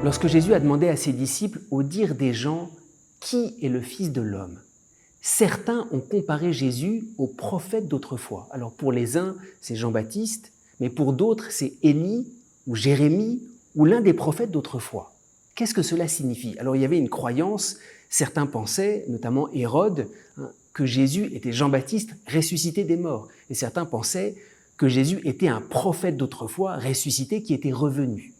Lorsque Jésus a demandé à ses disciples, au dire des gens, « Qui est le Fils de l'homme ?» Certains ont comparé Jésus au prophète d'autrefois. Alors pour les uns, c'est Jean-Baptiste, mais pour d'autres, c'est Élie ou Jérémie ou l'un des prophètes d'autrefois. Qu'est-ce que cela signifie? Alors il y avait une croyance, certains pensaient, notamment Hérode, que Jésus était Jean-Baptiste ressuscité des morts. Et certains pensaient que Jésus était un prophète d'autrefois ressuscité qui était revenu.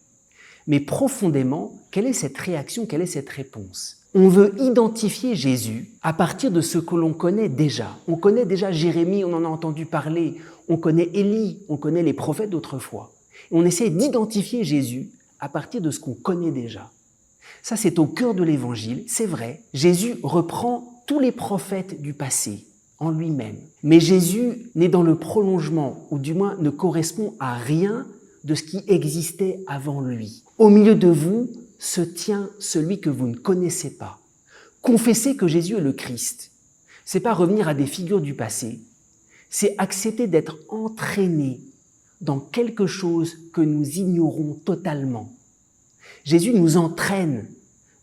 Mais profondément, quelle est cette réaction, quelle est cette réponse? On veut identifier Jésus à partir de ce que l'on connaît déjà. On connaît déjà Jérémie, on en a entendu parler. On connaît Élie, on connaît les prophètes d'autrefois. Et on essaie d'identifier Jésus à partir de ce qu'on connaît déjà. Ça, c'est au cœur de l'Évangile, c'est vrai. Jésus reprend tous les prophètes du passé en lui-même. Mais Jésus n'est dans le prolongement, ou du moins ne correspond à rien de ce qui existait avant lui. Au milieu de vous se tient celui que vous ne connaissez pas. Confesser que Jésus est le Christ, c'est pas revenir à des figures du passé, c'est accepter d'être entraîné dans quelque chose que nous ignorons totalement. Jésus nous entraîne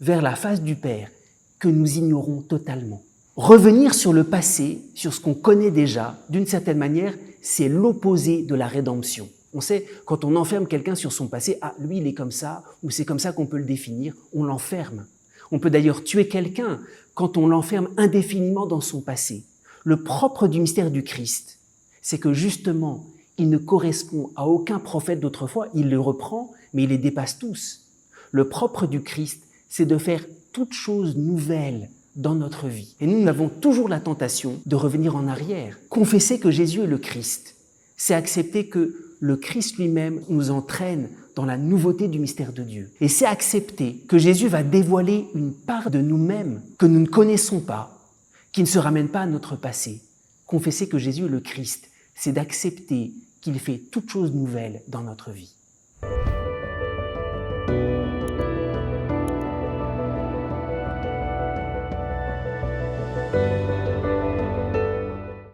vers la face du Père que nous ignorons totalement. Revenir sur le passé, sur ce qu'on connaît déjà, d'une certaine manière, c'est l'opposé de la rédemption. On sait, quand on enferme quelqu'un sur son passé, ah, lui, il est comme ça, ou c'est comme ça qu'on peut le définir, on l'enferme. On peut d'ailleurs tuer quelqu'un quand on l'enferme indéfiniment dans son passé. Le propre du mystère du Christ, c'est que justement, il ne correspond à aucun prophète d'autrefois, il le reprend, mais il les dépasse tous. Le propre du Christ, c'est de faire toute chose nouvelle dans notre vie. Et nous avons toujours la tentation de revenir en arrière. Confesser que Jésus est le Christ, c'est accepter que le Christ lui-même nous entraîne dans la nouveauté du mystère de Dieu. Et c'est accepter que Jésus va dévoiler une part de nous-mêmes que nous ne connaissons pas, qui ne se ramène pas à notre passé. Confesser que Jésus est le Christ, c'est d'accepter qu'il fait toute chose nouvelle dans notre vie.